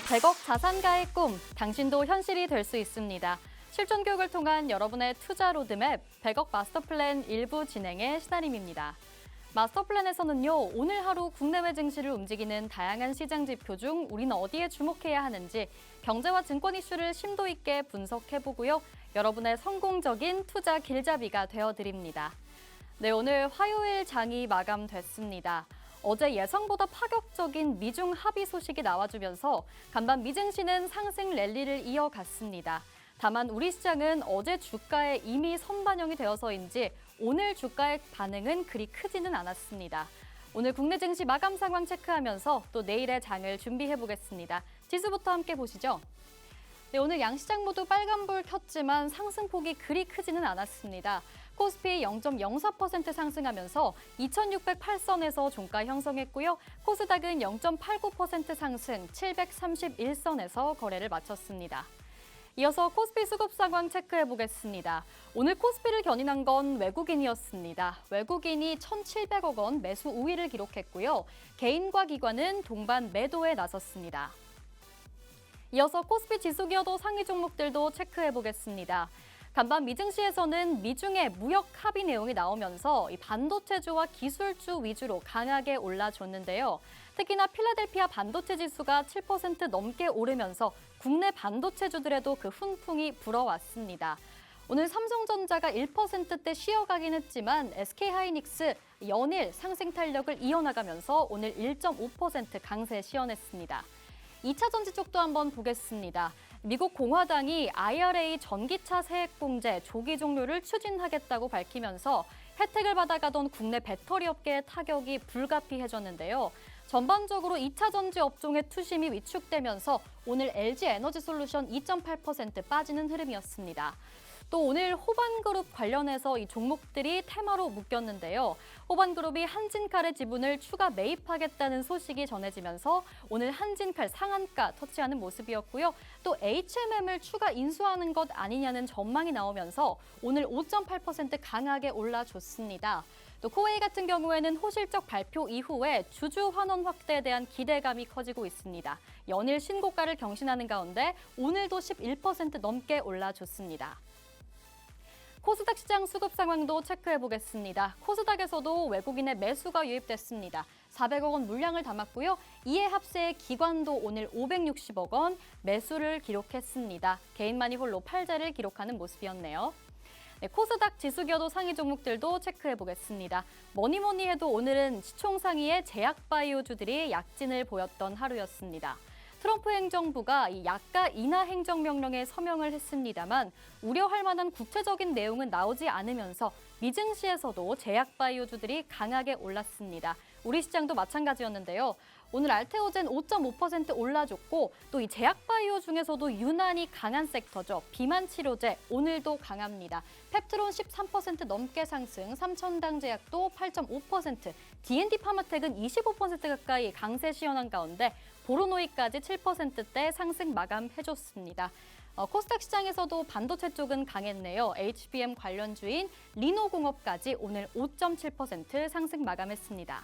100억 자산가의 꿈, 당신도 현실이 될 수 있습니다. 실전 교육을 통한 여러분의 투자 로드맵, 100억 마스터 플랜 일부 진행의 신하림입니다. 마스터 플랜에서는요, 오늘 하루 국내외 증시를 움직이는 다양한 시장 지표 중 우리는 어디에 주목해야 하는지 경제와 증권 이슈를 심도 있게 분석해보고요. 여러분의 성공적인 투자 길잡이가 되어드립니다. 네, 오늘 화요일 장이 마감됐습니다. 어제 예상보다 파격적인 미중 합의 소식이 나와주면서 간밤 미증시는 상승 랠리를 이어갔습니다. 다만 우리 시장은 어제 주가에 이미 선반영이 되어서인지 오늘 주가의 반응은 그리 크지는 않았습니다. 오늘 국내 증시 마감 상황 체크하면서 또 내일의 장을 준비해보겠습니다. 지수부터 함께 보시죠. 네, 오늘 양시장 모두 빨간불 켰지만 상승폭이 그리 크지는 않았습니다. 코스피 0.04% 상승하면서 2608선에서 종가 형성했고요. 코스닥은 0.89% 상승 731선에서 거래를 마쳤습니다. 이어서 코스피 수급 상황 체크해보겠습니다. 오늘 코스피를 견인한 건 외국인이었습니다. 외국인이 1,700억 원 매수 우위를 기록했고요. 개인과 기관은 동반 매도에 나섰습니다. 이어서 코스피 지수기여도 상위 종목들도 체크해보겠습니다. 간밤 미증시에서는 미중의 무역 합의 내용이 나오면서 이 반도체주와 기술주 위주로 강하게 올라줬는데요. 특히나 필라델피아 반도체 지수가 7% 넘게 오르면서 국내 반도체주들에도 그 훈풍이 불어왔습니다. 오늘 삼성전자가 1%대 쉬어가긴 했지만 SK하이닉스, 연일 상승 탄력을 이어나가면서 오늘 1.5% 강세 시현했습니다. 2차 전지 쪽도 한번 보겠습니다. 미국 공화당이 IRA 전기차 세액공제 조기 종료를 추진하겠다고 밝히면서 혜택을 받아가던 국내 배터리 업계의 타격이 불가피해졌는데요. 전반적으로 2차 전지 업종의 투심이 위축되면서 오늘 LG에너지솔루션 2.8% 빠지는 흐름이었습니다. 또 오늘 호반그룹 관련해서 이 종목들이 테마로 묶였는데요. 호반그룹이 한진칼의 지분을 추가 매입하겠다는 소식이 전해지면서 오늘 한진칼 상한가 터치하는 모습이었고요. 또 HMM을 추가 인수하는 것 아니냐는 전망이 나오면서 오늘 5.8% 강하게 올라줬습니다. 또 코웨이 같은 경우에는 호실적 발표 이후에 주주 환원 확대에 대한 기대감이 커지고 있습니다. 연일 신고가를 경신하는 가운데 오늘도 11% 넘게 올라줬습니다. 코스닥 시장 수급 상황도 체크해보겠습니다. 코스닥에서도 외국인의 매수가 유입됐습니다. 400억 원 물량을 담았고요. 이에 합세의 기관도 오늘 560억 원 매수를 기록했습니다. 개인만이 홀로 팔자를 기록하는 모습이었네요. 네, 코스닥 지수기여도 상위 종목들도 체크해보겠습니다. 뭐니뭐니 해도 오늘은 시총 상위의 제약바이오주들이 약진을 보였던 하루였습니다. 트럼프 행정부가 이 약가 인하 행정명령에 서명을 했습니다만 우려할 만한 구체적인 내용은 나오지 않으면서 미증시에서도 제약바이오주들이 강하게 올랐습니다. 우리 시장도 마찬가지였는데요. 오늘 알테오젠 5.5% 올라줬고 또 이 제약바이오 중에서도 유난히 강한 섹터죠. 비만 치료제 오늘도 강합니다. 펩트론 13% 넘게 상승, 삼천당 제약도 8.5%, D&D 파마텍은 25% 가까이 강세 시현한 가운데 보로노이까지 7%대 상승 마감해줬습니다. 코스닥 시장에서도 반도체 쪽은 강했네요. HBM 관련주인 리노공업까지 오늘 5.7% 상승 마감했습니다.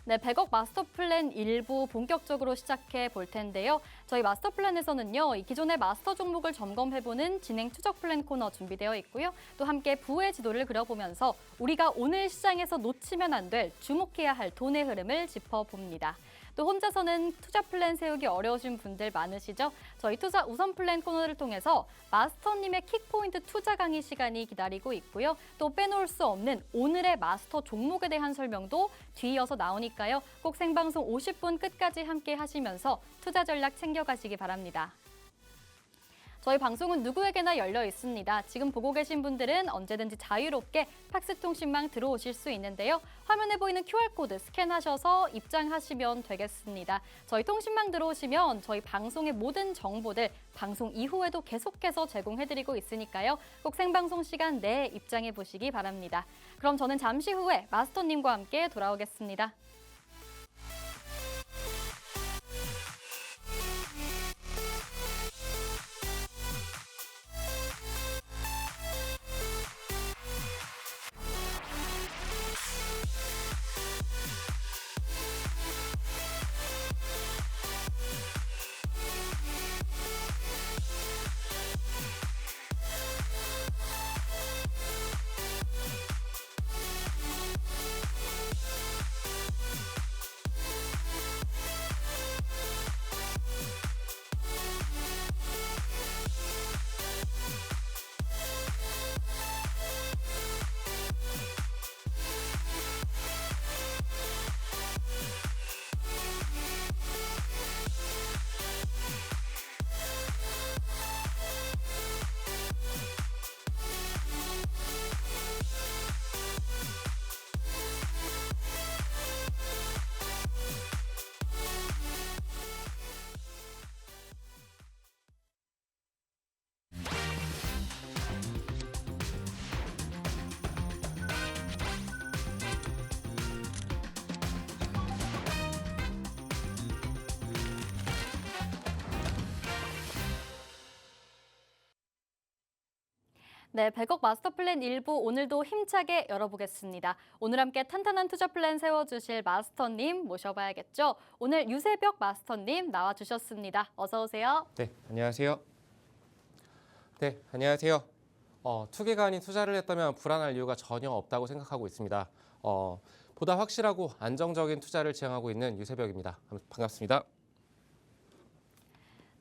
네, 100억 마스터 플랜 일부 본격적으로 시작해 볼 텐데요. 저희 마스터 플랜에서는요, 이 기존의 마스터 종목을 점검해보는 진행 추적 플랜 코너 준비되어 있고요. 또 함께 부의 지도를 그려보면서 우리가 오늘 시장에서 놓치면 안 될 주목해야 할 돈의 흐름을 짚어봅니다. 또 혼자서는 투자 플랜 세우기 어려우신 분들 많으시죠? 저희 투자 우선 플랜 코너를 통해서 마스터님의 킥포인트 투자 강의 시간이 기다리고 있고요. 또 빼놓을 수 없는 오늘의 마스터 종목에 대한 설명도 뒤이어서 나오니까요. 꼭 생방송 50분 끝까지 함께 하시면서 투자 전략 챙겨가시기 바랍니다. 저희 방송은 누구에게나 열려 있습니다. 지금 보고 계신 분들은 언제든지 자유롭게 팍스통신망 들어오실 수 있는데요. 화면에 보이는 QR코드 스캔하셔서 입장하시면 되겠습니다. 저희 통신망 들어오시면 저희 방송의 모든 정보들 방송 이후에도 계속해서 제공해드리고 있으니까요. 꼭 생방송 시간 내에 입장해 보시기 바랍니다. 그럼 저는 잠시 후에 마스터님과 함께 돌아오겠습니다. 네, 100억 마스터 플랜 일부 오늘도 힘차게 열어보겠습니다. 오늘 함께 탄탄한 투자 플랜 세워주실 마스터님 모셔봐야겠죠. 오늘 유세벽 마스터님 나와주셨습니다. 어서 오세요. 네, 안녕하세요. 네, 안녕하세요. 투기가 아닌 투자를 했다면 불안할 이유가 전혀 없다고 생각하고 있습니다. 보다 확실하고 안정적인 투자를 지향하고 있는 유세벽입니다. 반갑습니다.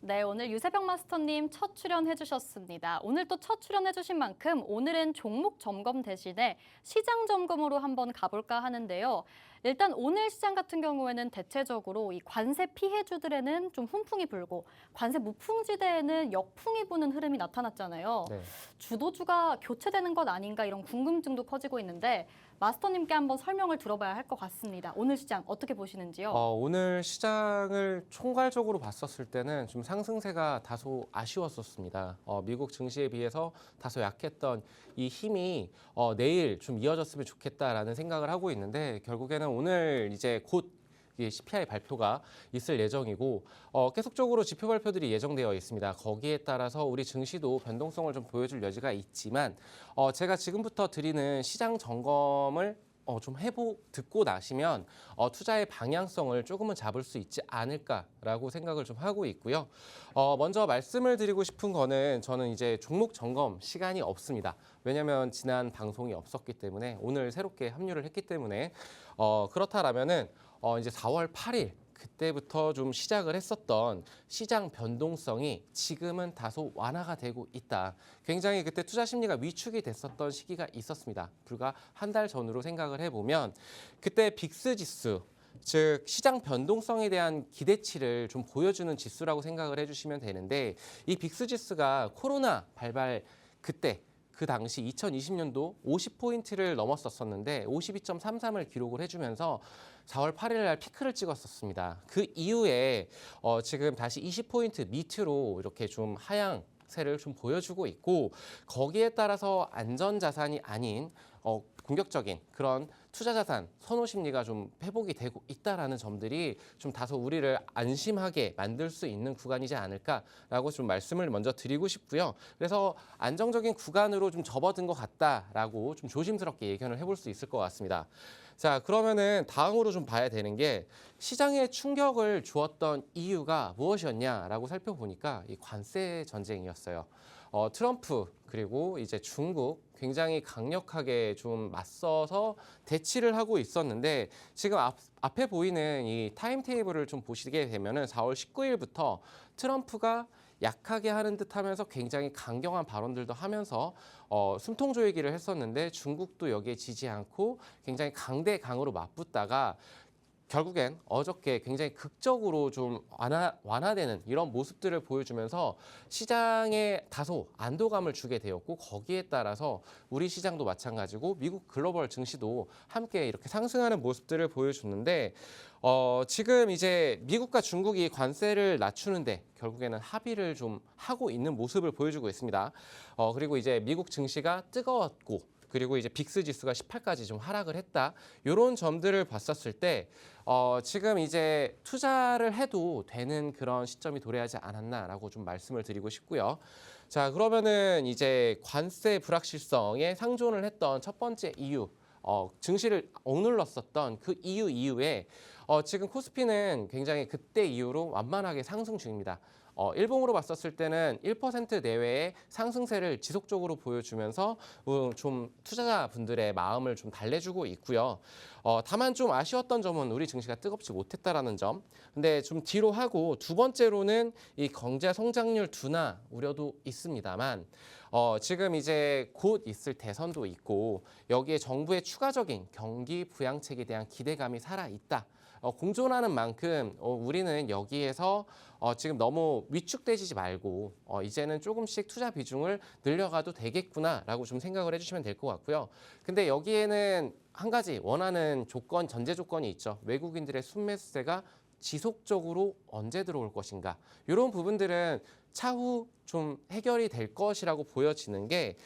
네, 오늘 유세병 마스터님 첫 출연해 주셨습니다. 오늘 또 첫 출연해 주신 만큼 오늘은 종목 점검 대신에 시장 점검으로 한번 가볼까 하는데요. 일단 오늘 시장 같은 경우에는 대체적으로 이 관세 피해주들에는 좀 훈풍이 불고 관세 무풍지대에는 역풍이 부는 흐름이 나타났잖아요. 네. 주도주가 교체되는 것 아닌가 이런 궁금증도 커지고 있는데 마스터님께 한번 설명을 들어봐야 할 것 같습니다. 오늘 시장 어떻게 보시는지요? 오늘 시장을 총괄적으로 봤었을 때는 좀 상승세가 다소 아쉬웠었습니다. 미국 증시에 비해서 다소 약했던 이 힘이 내일 좀 이어졌으면 좋겠다라는 생각을 하고 있는데 결국에는 오늘 이제 곧 CPI 발표가 있을 예정이고 계속적으로 지표 발표들이 예정되어 있습니다. 거기에 따라서 우리 증시도 변동성을 좀 보여줄 여지가 있지만 제가 지금부터 드리는 시장 점검을 좀 듣고 나시면 투자의 방향성을 조금은 잡을 수 있지 않을까라고 생각을 좀 하고 있고요. 먼저 말씀을 드리고 싶은 거는 저는 이제 종목 점검 시간이 없습니다. 왜냐하면 지난 방송이 없었기 때문에 오늘 새롭게 합류를 했기 때문에 그렇다라면은 이제 4월 8일 그때부터 좀 시작을 했었던 시장 변동성이 지금은 다소 완화가 되고 있다. 굉장히 그때 투자 심리가 위축이 됐었던 시기가 있었습니다. 불과 한 달 전으로 생각을 해보면 그때 빅스 지수, 즉 시장 변동성에 대한 기대치를 좀 보여주는 지수라고 생각을 해주시면 되는데 이 빅스 지수가 코로나 발발 그때 그 당시 2020년도 50포인트를 넘었었는데 52.33을 기록을 해주면서 4월 8일 날 피크를 찍었었습니다. 그 이후에 지금 다시 20포인트 밑으로 이렇게 좀 하향세를 좀 보여주고 있고 거기에 따라서 안전자산이 아닌 공격적인 그런 투자자산 선호 심리가 좀 회복이 되고 있다라는 점들이 좀 다소 우리를 안심하게 만들 수 있는 구간이지 않을까라고 좀 말씀을 먼저 드리고 싶고요. 그래서 안정적인 구간으로 좀 접어든 것 같다라고 좀 조심스럽게 예견을 해볼 수 있을 것 같습니다. 자, 그러면은 다음으로 좀 봐야 되는 게 시장에 충격을 주었던 이유가 무엇이었냐라고 살펴보니까 이 관세 전쟁이었어요. 트럼프 그리고 이제 중국 굉장히 강력하게 좀 맞서서 대치를 하고 있었는데 지금 앞에 보이는 이 타임테이블을 좀 보시게 되면은 4월 19일부터 트럼프가 약하게 하는 듯 하면서 굉장히 강경한 발언들도 하면서 숨통조이기를 했었는데 중국도 여기에 지지 않고 굉장히 강대강으로 맞붙다가 결국엔 어저께 굉장히 극적으로 좀 완화되는 이런 모습들을 보여주면서 시장에 다소 안도감을 주게 되었고 거기에 따라서 우리 시장도 마찬가지고 미국 글로벌 증시도 함께 이렇게 상승하는 모습들을 보여줬는데 지금 이제 미국과 중국이 관세를 낮추는데 결국에는 합의를 좀 하고 있는 모습을 보여주고 있습니다. 그리고 이제 미국 증시가 뜨거웠고 그리고 이제 빅스 지수가 18까지 좀 하락을 했다. 이런 점들을 봤었을 때 지금 이제 투자를 해도 되는 그런 시점이 도래하지 않았나라고 좀 말씀을 드리고 싶고요. 자, 그러면은 이제 관세 불확실성에 상존을 했던 첫 번째 이유, 증시를 억눌렀었던 그 이유 이후에 지금 코스피는 굉장히 그때 이후로 완만하게 상승 중입니다. 일봉으로 봤었을 때는 1% 내외의 상승세를 지속적으로 보여주면서 좀 투자자분들의 마음을 좀 달래주고 있고요. 다만 좀 아쉬웠던 점은 우리 증시가 뜨겁지 못했다라는 점. 근데 좀 뒤로 하고 두 번째로는 이 경제 성장률 둔화 우려도 있습니다만 지금 이제 곧 있을 대선도 있고 여기에 정부의 추가적인 경기 부양책에 대한 기대감이 살아있다. 공존하는 만큼 우리는 여기에서 지금 너무 위축되지 말고 이제는 조금씩 투자 비중을 늘려가도 되겠구나라고 좀 생각을 해주시면 될 것 같고요. 근데 여기에는 한 가지 원하는 조건, 전제 조건이 있죠. 외국인들의 순매수세가 지속적으로 언제 들어올 것인가 이런 부분들은 차후 좀 해결이 될 것이라고 보여지는 게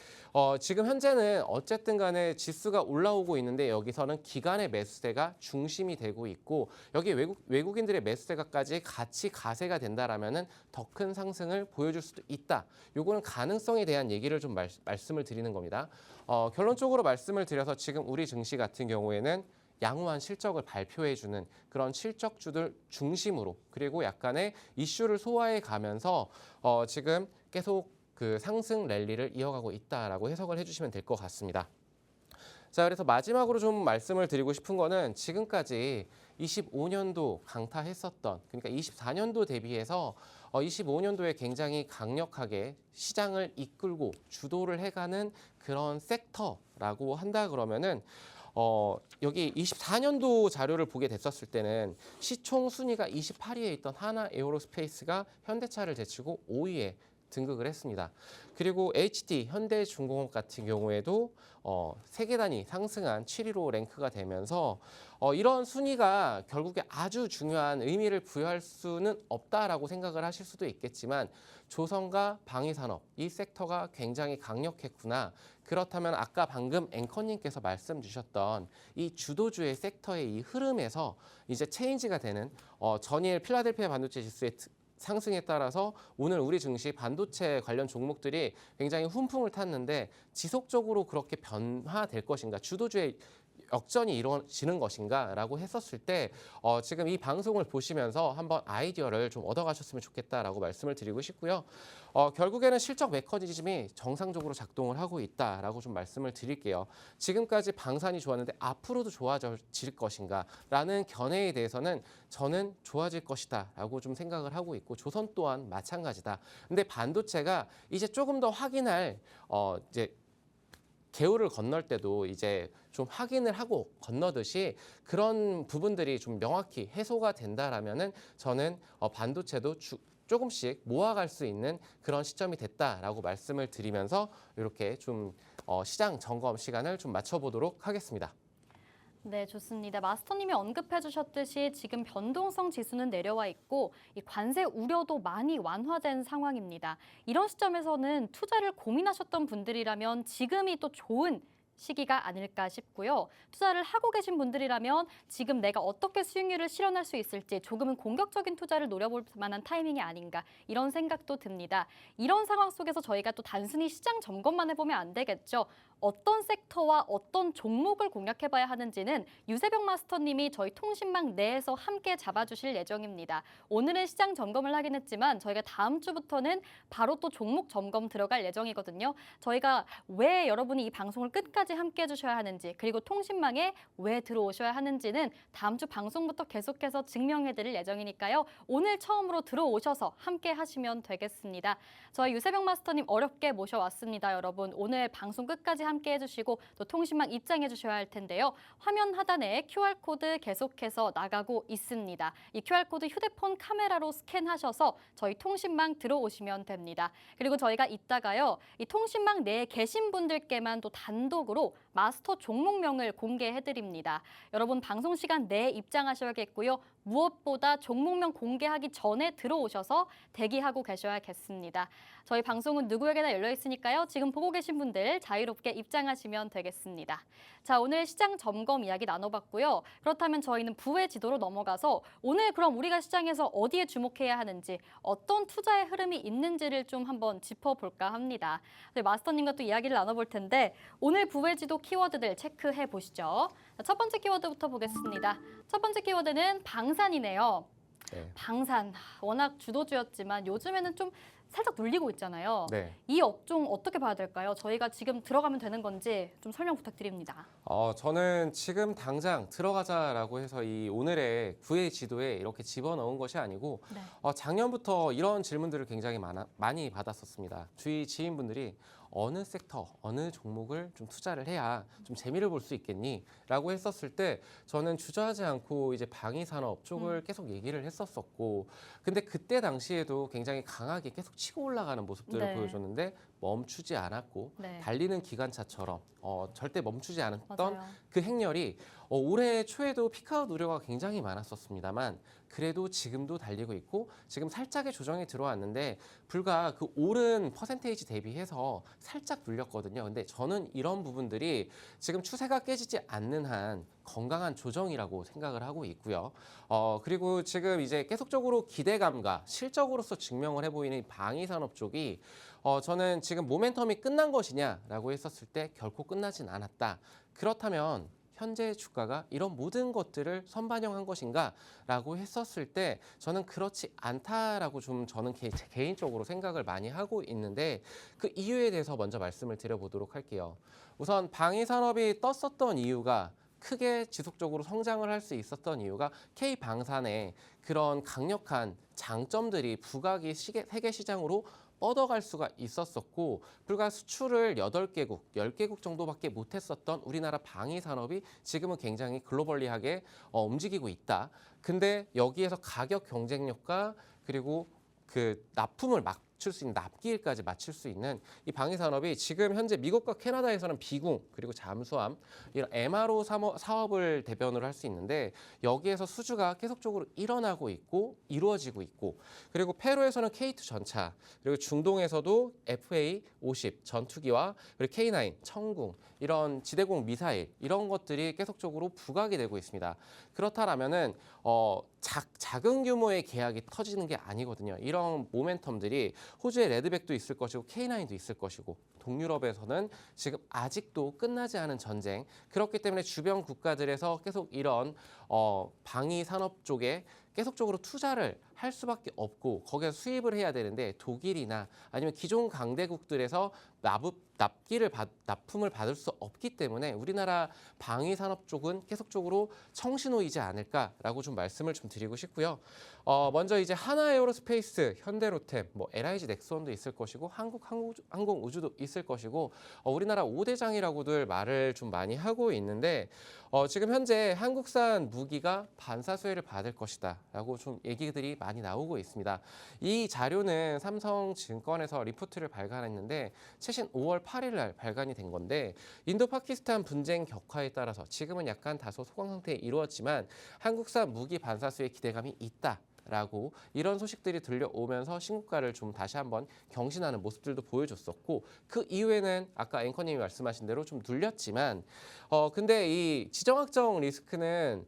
지금 현재는 어쨌든 간에 지수가 올라오고 있는데 여기서는 기관의 매수세가 중심이 되고 있고 여기 외국인들의 매수세가까지 같이 가세가 된다라면은 더 큰 상승을 보여줄 수도 있다. 요거는 가능성에 대한 얘기를 좀 말씀을 드리는 겁니다. 결론적으로 말씀을 드려서 지금 우리 증시 같은 경우에는 양호한 실적을 발표해주는 그런 실적주들 중심으로 그리고 약간의 이슈를 소화해 가면서 지금 계속 그 상승 랠리를 이어가고 있다라고 해석을 해주시면 될 것 같습니다. 자, 그래서 마지막으로 좀 말씀을 드리고 싶은 거는 지금까지 25년도 강타했었던 그러니까 24년도 대비해서 25년도에 굉장히 강력하게 시장을 이끌고 주도를 해가는 그런 섹터라고 한다 그러면은 여기 24년도 자료를 보게 됐었을 때는 시총 순위가 28위에 있던 하나 에어로스페이스가 현대차를 제치고 5위에 등극을 했습니다. 그리고 HD 현대중공업 같은 경우에도 세계 단위 상승한 7위로 랭크가 되면서 이런 순위가 결국에 아주 중요한 의미를 부여할 수는 없다라고 생각을 하실 수도 있겠지만 조선과 방위산업 이 섹터가 굉장히 강력했구나. 그렇다면 아까 방금 앵커님께서 말씀 주셨던 이 주도주의 섹터의 이 흐름에서 이제 체인지가 되는 전일 필라델피아 반도체 지수의 상승에 따라서 오늘 우리 증시 반도체 관련 종목들이 굉장히 훈풍을 탔는데 지속적으로 그렇게 변화될 것인가 주도주의 역전이 이루어지는 것인가라고 했었을 때 지금 이 방송을 보시면서 한번 아이디어를 좀 얻어가셨으면 좋겠다라고 말씀을 드리고 싶고요. 결국에는 실적 메커니즘이 정상적으로 작동을 하고 있다라고 좀 말씀을 드릴게요. 지금까지 방산이 좋았는데 앞으로도 좋아질 것인가라는 견해에 대해서는 저는 좋아질 것이다라고 좀 생각을 하고 있고 조선 또한 마찬가지다. 근데 반도체가 이제 조금 더 확인할 이제 개울을 건널 때도 이제 좀 확인을 하고 건너듯이 그런 부분들이 좀 명확히 해소가 된다라면은 저는 반도체도 조금씩 모아갈 수 있는 그런 시점이 됐다라고 말씀을 드리면서 이렇게 좀 시장 점검 시간을 좀 맞춰보도록 하겠습니다. 네, 좋습니다. 마스터님이 언급해 주셨듯이 지금 변동성 지수는 내려와 있고 이 관세 우려도 많이 완화된 상황입니다. 이런 시점에서는 투자를 고민하셨던 분들이라면 지금이 또 좋은 시기가 아닐까 싶고요. 투자를 하고 계신 분들이라면 지금 내가 어떻게 수익률을 실현할 수 있을지 조금은 공격적인 투자를 노려볼 만한 타이밍이 아닌가 이런 생각도 듭니다. 이런 상황 속에서 저희가 또 단순히 시장 점검만 해보면 안 되겠죠. 어떤 섹터와 어떤 종목을 공략해봐야 하는지는 유세병 마스터님이 저희 통신망 내에서 함께 잡아주실 예정입니다. 오늘은 시장 점검을 하긴 했지만 저희가 다음 주부터는 바로 또 종목 점검 들어갈 예정이거든요. 저희가 왜 여러분이 이 방송을 끝까지 함께 해주셔야 하는지 그리고 통신망에 왜 들어오셔야 하는지는 다음 주 방송부터 계속해서 증명해드릴 예정이니까요. 오늘 처음으로 들어오셔서 함께 하시면 되겠습니다. 저희 유세병 마스터님 어렵게 모셔왔습니다. 여러분 오늘 방송 끝까지 함께 해주시고 또 통신망 입장해 주셔야 할 텐데요. 화면 하단에 QR코드 계속해서 나가고 있습니다. 이 QR코드 휴대폰 카메라로 스캔하셔서 저희 통신망 들어오시면 됩니다. 그리고 저희가 이따가요. 이 통신망 내에 계신 분들께만 또 단독으로 마스터 종목명을 공개해드립니다. 여러분 방송 시간 내에 입장하셔야겠고요. 무엇보다 종목명 공개하기 전에 들어오셔서 대기하고 계셔야겠습니다. 저희 방송은 누구에게나 열려 있으니까요. 지금 보고 계신 분들 자유롭게 입장하시면 되겠습니다. 자, 오늘 시장 점검 이야기 나눠봤고요. 그렇다면 저희는 부의 지도로 넘어가서 오늘 그럼 우리가 시장에서 어디에 주목해야 하는지 어떤 투자의 흐름이 있는지를 좀 한번 짚어볼까 합니다. 네, 마스터님과 또 이야기를 나눠볼 텐데 오늘 부의 지도 키워드들 체크해 보시죠. 첫 번째 키워드부터 보겠습니다. 첫 번째 키워드는 방산이네요. 네. 방산, 워낙 주도주였지만 요즘에는 좀 살짝 눌리고 있잖아요. 네. 이 업종 어떻게 봐야 될까요? 저희가 지금 들어가면 되는 건지 좀 설명 부탁드립니다. 저는 지금 당장 들어가자라고 해서 이 오늘의 구의 지도에 이렇게 집어넣은 것이 아니고 네. 작년부터 이런 질문들을 굉장히 많이 받았었습니다. 주위 지인분들이 어느 섹터, 어느 종목을 좀 투자를 해야 좀 재미를 볼 수 있겠니? 라고 했었을 때 저는 주저하지 않고 이제 방위산업 쪽을 계속 얘기를 했었었고 근데 그때 당시에도 굉장히 강하게 계속 치고 올라가는 모습들을 네. 보여줬는데 멈추지 않았고 네. 달리는 기관차처럼 절대 멈추지 않았던 맞아요. 그 행렬이 올해 초에도 피크아웃 우려가 굉장히 많았었습니다만 그래도 지금도 달리고 있고 지금 살짝의 조정이 들어왔는데 불과 그 오른 퍼센테이지 대비해서 살짝 눌렸거든요. 근데 저는 이런 부분들이 지금 추세가 깨지지 않는 한 건강한 조정이라고 생각을 하고 있고요. 그리고 지금 이제 계속적으로 기대감과 실적으로서 증명을 해보이는 이 방위산업 쪽이 저는 지금 모멘텀이 끝난 것이냐라고 했었을 때 결코 끝나진 않았다. 그렇다면 현재 주가가 이런 모든 것들을 선반영한 것인가라고 했었을 때 저는 그렇지 않다라고 좀 저는 개인적으로 생각을 많이 하고 있는데 그 이유에 대해서 먼저 말씀을 드려보도록 할게요. 우선 방위산업이 떴었던 이유가 크게 지속적으로 성장을 할 수 있었던 이유가 K방산의 그런 강력한 장점들이 부각이 세계 시장으로 뻗어갈 수가 있었었고 불과 수출을 8개국, 10개국 정도밖에 못했었던 우리나라 방위 산업이 지금은 굉장히 글로벌리하게 움직이고 있다. 근데 여기에서 가격 경쟁력과 그리고 그 납품을 맞출 수 있는 납기일까지 맞출 수 있는 이 방위 산업이 지금 현재 미국과 캐나다에서는 비공 그리고 잠수함 이런 MRO 사업을 대변으로 할 수 있는데 여기에서 수주가 계속적으로 일어나고 있고 이루어지고 있고 그리고 페루에서는 K2 전차 그리고 중동에서도 FA-50 전투기와 그리고 K9 청궁 이런 지대공 미사일 이런 것들이 계속적으로 부각이 되고 있습니다. 그렇다라면은 작은 규모의 계약이 터지는 게 아니거든요. 이런 모멘텀들이 호주의 레드백도 있을 것이고 K9도 있을 것이고 동유럽에서는 지금 아직도 끝나지 않은 전쟁 그렇기 때문에 주변 국가들에서 계속 이런 방위 산업 쪽에 계속적으로 투자를 할 수밖에 없고 거기서 수입을 해야 되는데 독일이나 아니면 기존 강대국들에서 납품을 받을 수 없기 때문에 우리나라 방위 산업 쪽은 계속적으로 청신호이지 않을까라고 좀 말씀을 좀 드리고 싶고요. 먼저 이제 하나에어로스페이스, 현대로템, 뭐 LIG 넥스원도 있을 것이고 한국항공우주도 있을 것이고 우리나라 5대장이라고들 말을 좀 많이 하고 있는데 지금 현재 한국산 무기가 반사수혜를 받을 것이다라고 좀 얘기들이 많이 나오고 있습니다. 이 자료는 삼성증권에서 리포트를 발간했는데 최신 5월 8일 날 발간이 된 건데 인도 파키스탄 분쟁 격화에 따라서 지금은 약간 다소 소강 상태에 이루어지만 한국산 무기 반사수의 기대감이 있다. 라고 이런 소식들이 들려오면서 신고가를 좀 다시 한번 경신하는 모습들도 보여줬었고 그 이후에는 아까 앵커님이 말씀하신 대로 좀 눌렸지만 근데 이 지정학적 리스크는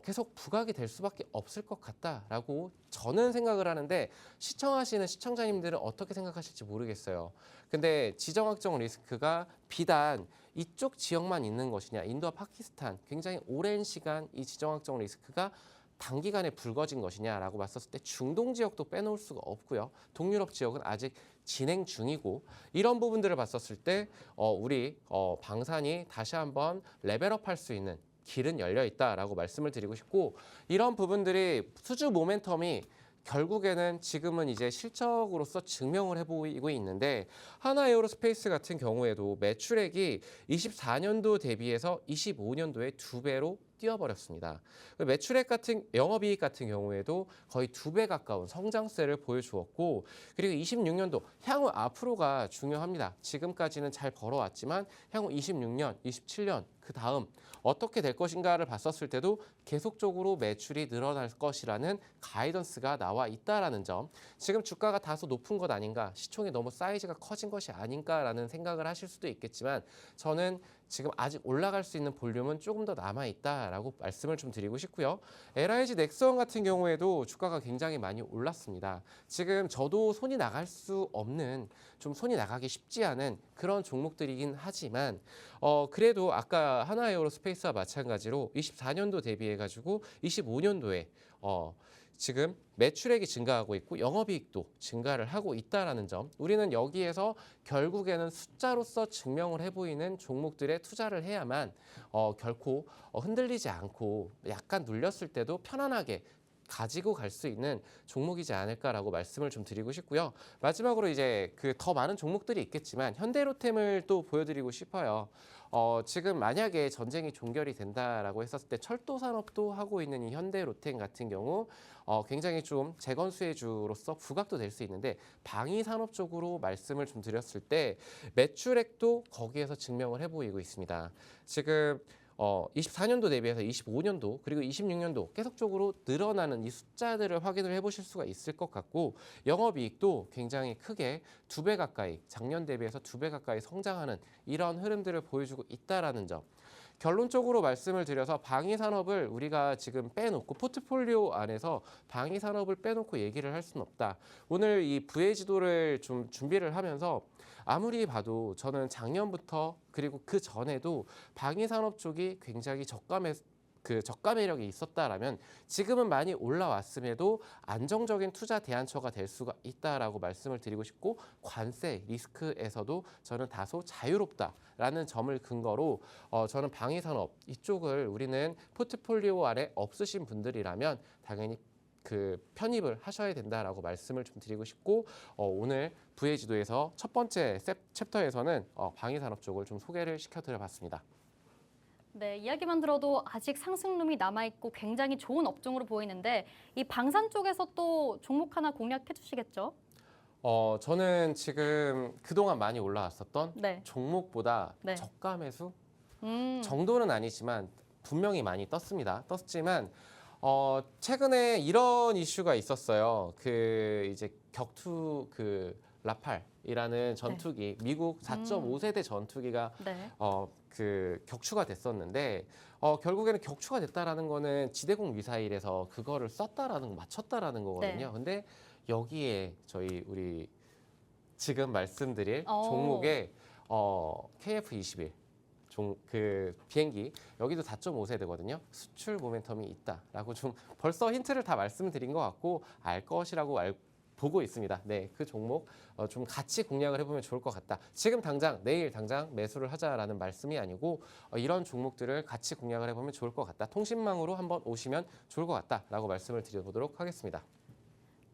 계속 부각이 될 수밖에 없을 것 같다라고 저는 생각을 하는데 시청하시는 시청자님들은 어떻게 생각하실지 모르겠어요. 근데 지정학적 리스크가 비단 이쪽 지역만 있는 것이냐 인도와 파키스탄 굉장히 오랜 시간 이 지정학적 리스크가 단기간에 불거진 것이냐라고 봤었을 때 중동 지역도 빼놓을 수가 없고요. 동유럽 지역은 아직 진행 중이고 이런 부분들을 봤었을 때 우리 방산이 다시 한번 레벨업할 수 있는 길은 열려 있다라고 말씀을 드리고 싶고 이런 부분들이 수주 모멘텀이 결국에는 지금은 이제 실적으로서 증명을 해보이고 있는데 하나에어로스페이스 같은 경우에도 매출액이 24년도 대비해서 25년도에 2배로 뛰어버렸습니다. 매출액 같은 영업이익 같은 경우에도 거의 2배 가까운 성장세를 보여주었고 그리고 26년도 향후 앞으로가 중요합니다. 지금까지는 잘 벌어왔지만 향후 26년, 27년 그 다음 어떻게 될 것인가를 봤었을 때도 계속적으로 매출이 늘어날 것이라는 가이던스가 나와 있다라는 점. 지금 주가가 다소 높은 것 아닌가, 시총이 너무 사이즈가 커진 것이 아닌가라는 생각을 하실 수도 있겠지만 저는 지금 아직 올라갈 수 있는 볼륨은 조금 더 남아있다라고 말씀을 좀 드리고 싶고요. LIG 넥스원 같은 경우에도 주가가 굉장히 많이 올랐습니다. 지금 저도 손이 나갈 수 없는 좀 손이 나가기 쉽지 않은 그런 종목들이긴 하지만 그래도 아까 하나에어로스페이스와 마찬가지로 24년도 대비해가지고 25년도에 지금 매출액이 증가하고 있고 영업이익도 증가를 하고 있다라는 점. 우리는 여기에서 결국에는 숫자로서 증명을 해보이는 종목들에 투자를 해야만 결코 흔들리지 않고 약간 눌렸을 때도 편안하게 가지고 갈 수 있는 종목이지 않을까라고 말씀을 좀 드리고 싶고요. 마지막으로 이제 그 더 많은 종목들이 있겠지만 현대로템을 또 보여드리고 싶어요. 지금 만약에 전쟁이 종결이 된다라고 했었을 때 철도 산업도 하고 있는 이 현대로템 같은 경우 굉장히 좀 재건수혜주로서 부각도 될 수 있는데 방위 산업 쪽으로 말씀을 좀 드렸을 때 매출액도 거기에서 증명을 해 보이고 있습니다. 지금 24년도 대비해서 25년도 그리고 26년도 계속적으로 늘어나는 이 숫자들을 확인을 해보실 수가 있을 것 같고 영업이익도 굉장히 크게 2배 가까이 작년 대비해서 2배 가까이 성장하는 이런 흐름들을 보여주고 있다라는 점. 결론적으로 말씀을 드려서 방위 산업을 우리가 지금 빼놓고 포트폴리오 안에서 방위 산업을 빼놓고 얘기를 할 수는 없다. 오늘 이 부의 지도를 좀 준비를 하면서 아무리 봐도 저는 작년부터 그리고 그 전에도 방위 산업 쪽이 굉장히 저가 매력이 있었다라면 지금은 많이 올라왔음에도 안정적인 투자 대안처가 될 수가 있다라고 말씀을 드리고 싶고 관세 리스크에서도 저는 다소 자유롭다라는 점을 근거로 저는 방위 산업 이쪽을 우리는 포트폴리오 안에 없으신 분들이라면 당연히 그 편입을 하셔야 된다라고 말씀을 좀 드리고 싶고 오늘 부의 지도에서 첫 번째 챕터에서는 방위 산업 쪽을 좀 소개를 시켜드려봤습니다. 네, 이야기만 들어도 아직 상승룸이 남아있고 굉장히 좋은 업종으로 보이는데 이 방산 쪽에서 또 종목 하나 공략해 주시겠죠? 저는 지금 그동안 많이 올라왔었던 네. 종목보다 네. 저가 매수 음, 정도는 아니지만 분명히 많이 떴지만 최근에 이런 이슈가 있었어요. 그 이제 격투 그 라팔이라는 전투기 미국 4.5세대 전투기가 네. 그 격추가 됐었는데 결국에는 격추가 됐다라는 거는 지대공 미사일에서 그거를 쐈다라는 거 맞췄다라는 거거든요. 네. 근데 여기에 우리 지금 말씀드릴 어. 종목에 KF-21 그 비행기 여기도 4.5세대거든요. 수출 모멘텀이 있다라고 좀 벌써 힌트를 다 말씀드린 것 같고 알 것이라고 보고 있습니다. 네, 그 종목 좀 같이 공략을 해보면 좋을 것 같다. 지금 당장 내일 당장 매수를 하자라는 말씀이 아니고 이런 종목들을 같이 공략을 해보면 좋을 것 같다. 통신망으로 한번 오시면 좋을 것 같다라고 말씀을 드려보도록 하겠습니다.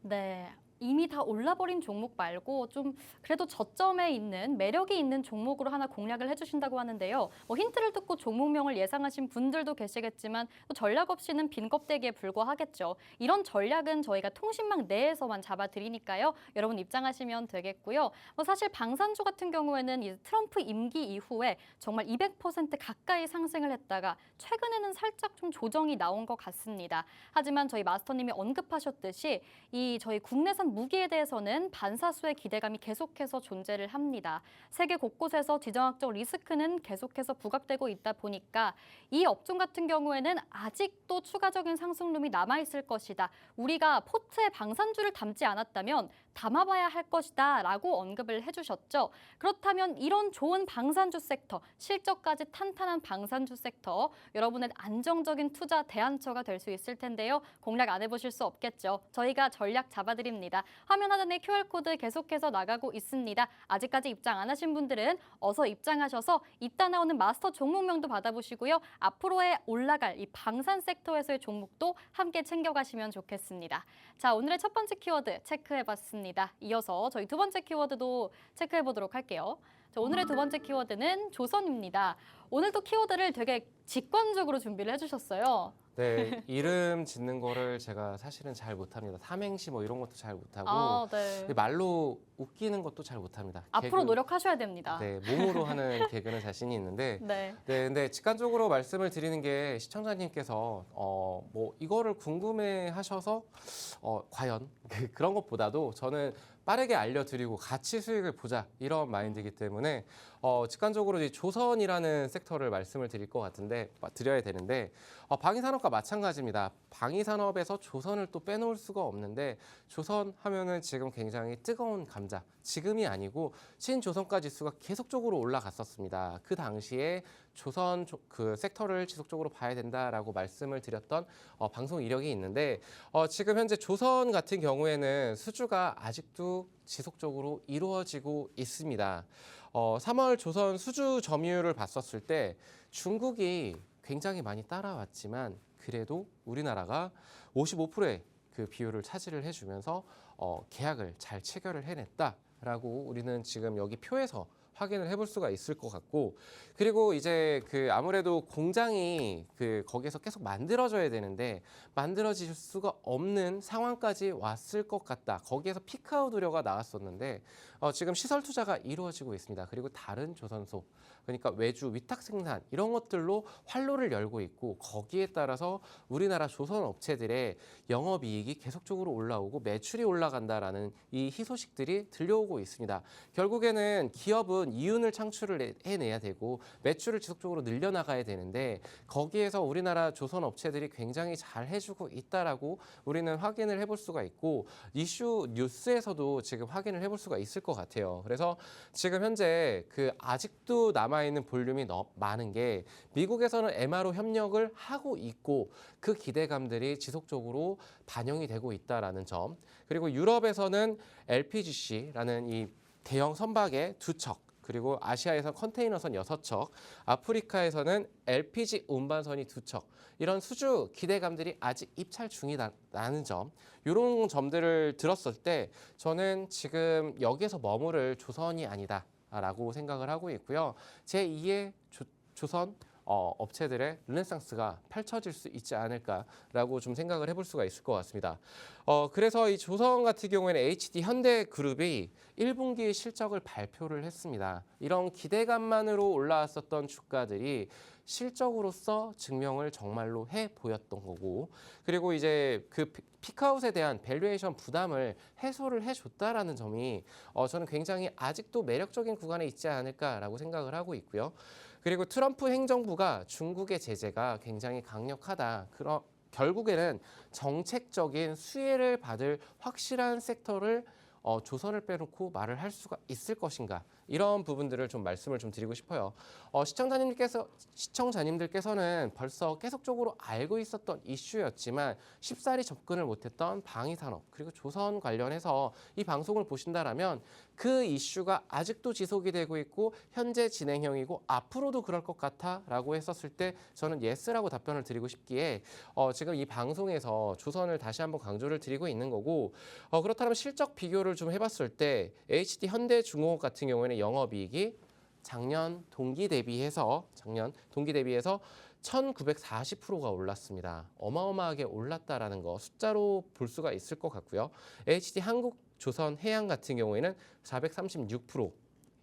네. 이미 다 올라버린 종목 말고 좀 그래도 저점에 있는 매력이 있는 종목으로 하나 공략을 해주신다고 하는데요. 힌트를 듣고 종목명을 예상하신 분들도 계시겠지만 또 전략 없이는 빈 껍데기에 불과하겠죠. 이런 전략은 저희가 통신망 내에서만 잡아드리니까요. 여러분 입장하시면 되겠고요. 사실 방산주 같은 경우에는 이 트럼프 임기 이후에 정말 200% 가까이 상승을 했다가 최근에는 살짝 좀 조정이 나온 것 같습니다. 하지만 저희 마스터님이 언급하셨듯이 이 저희 국내산 무기에 대해서는 반사수의 기대감이 계속해서 존재를 합니다. 세계 곳곳에서 지정학적 리스크는 계속해서 부각되고 있다 보니까 이 업종 같은 경우에는 아직도 추가적인 상승룸이 남아있을 것이다. 우리가 포트에 방산주를 담지 않았다면 담아봐야 할 것이다 라고 언급을 해주셨죠. 그렇다면 이런 좋은 방산주 섹터, 실적까지 탄탄한 방산주 섹터, 여러분의 안정적인 투자 대안처가 될 수 있을 텐데요. 공략 안 해보실 수 없겠죠. 저희가 전략 잡아드립니다. 화면 하단에 QR코드 계속해서 나가고 있습니다. 아직까지 입장 안 하신 분들은 어서 입장하셔서 이따 나오는 마스터 종목명도 받아보시고요. 앞으로의 올라갈 이 방산 섹터에서의 종목도 함께 챙겨가시면 좋겠습니다. 자, 오늘의 첫 번째 키워드 체크해봤습니다. 이어서 저희 두 번째 키워드도 체크해보도록 할게요. 자, 오늘의 두 번째 키워드는 조선입니다. 오늘도 키워드를 되게 직관적으로 준비를 해주셨어요. 네, 이름 짓는 거를 제가 사실은 잘 못합니다. 삼행시 뭐 이런 것도 잘 못하고 아, 네. 말로 웃기는 것도 잘 못합니다. 앞으로 노력하셔야 됩니다. 네, 몸으로 하는 개그는 자신이 있는데 네. 근데 직관적으로 말씀을 드리는 게 시청자님께서 뭐 이거를 궁금해하셔서 과연 그런 것보다도 저는 빠르게 알려드리고 같이 수익을 보자 이런 마인드이기 때문에 직관적으로 이제 조선이라는 섹터를 말씀을 드려야 되는데 방위산업과 마찬가지입니다. 방위산업에서 조선을 또 빼놓을 수가 없는데 조선 하면은 지금 굉장히 뜨거운 감자, 지금이 아니고 신조선가 지수가 계속적으로 올라갔었습니다. 그 당시에 조선 그 섹터를 지속적으로 봐야 된다라고 말씀을 드렸던 방송 이력이 있는데 지금 현재 조선 같은 경우에는 수주가 아직도 지속적으로 이루어지고 있습니다. 3월 조선 수주 점유율을 봤었을 때 중국이 굉장히 많이 따라왔지만 그래도 우리나라가 55%의 그 비율을 차지를 해주면서 계약을 잘 체결을 해냈다라고 우리는 지금 여기 표에서 확인을 해볼 수가 있을 것 같고, 그리고 이제 그 아무래도 공장이 그 거기에서 계속 만들어져야 되는데 만들어질 수가 없는 상황까지 왔을 것 같다. 거기에서 피크아웃 우려가 나왔었는데 지금 시설 투자가 이루어지고 있습니다. 그리고 다른 조선소, 그러니까 외주, 위탁 생산 이런 것들로 활로를 열고 있고, 거기에 따라서 우리나라 조선 업체들의 영업이익이 계속적으로 올라오고 매출이 올라간다라는 이 희소식들이 들려오고 있습니다. 결국에는 기업은 이윤을 창출을 해내야 되고 매출을 지속적으로 늘려나가야 되는데, 거기에서 우리나라 조선 업체들이 굉장히 잘 해주고 있다라고 우리는 확인을 해볼 수가 있고, 이슈 뉴스에서도 지금 확인을 해볼 수가 있을 것 같아요. 그래서 지금 현재 그 아직도 남아있는 볼륨이 너무 많은 게, 미국에서는 MRO 협력을 하고 있고 그 기대감들이 지속적으로 반영이 되고 있다라는 점, 그리고 유럽에서는 LPGC라는 이 대형 선박의 2척, 그리고 아시아에서 컨테이너선 6척, 아프리카에서는 LPG 운반선이 2척, 이런 수주 기대감들이 아직 입찰 중이라는 점, 이런 점들을 들었을 때 저는 지금 여기에서 머무를 조선이 아니다라고 생각을 하고 있고요. 제2의 조선 업체들의 르네상스가 펼쳐질 수 있지 않을까라고 좀 생각을 해볼 수가 있을 것 같습니다. 그래서 이 조선 같은 경우에는 HD 현대그룹이 1분기 실적을 발표를 했습니다. 이런 기대감만으로 올라왔었던 주가들이 실적으로서 증명을 정말로 해 보였던 거고, 그리고 이제 그 피크아웃에 대한 밸류에이션 부담을 해소를 해줬다라는 점이 저는 굉장히 아직도 매력적인 구간에 있지 않을까라고 생각을 하고 있고요. 그리고 트럼프 행정부가 중국의 제재가 굉장히 강력하다. 결국에는 정책적인 수혜를 받을 확실한 섹터를 조선을 빼놓고 말을 할 수가 있을 것인가, 이런 부분들을 좀 말씀을 좀 드리고 싶어요. 시청자님들께서는 벌써 계속적으로 알고 있었던 이슈였지만 쉽사리 접근을 못했던 방위산업 그리고 조선 관련해서 이 방송을 보신다라면 그 이슈가 아직도 지속이 되고 있고 현재 진행형이고 앞으로도 그럴 것 같아라고 했었을 때 저는 예스라고 답변을 드리고 싶기에 지금 이 방송에서 조선을 다시 한번 강조를 드리고 있는 거고, 그렇다면 실적 비교를 좀 해봤을 때 HD 현대중공업 같은 경우에는 영업이익이 작년 동기 대비해서 1940%가 올랐습니다. 어마어마하게 올랐다라는 거 숫자로 볼 수가 있을 것 같고요. HD 한국조선해양 같은 경우에는 436%,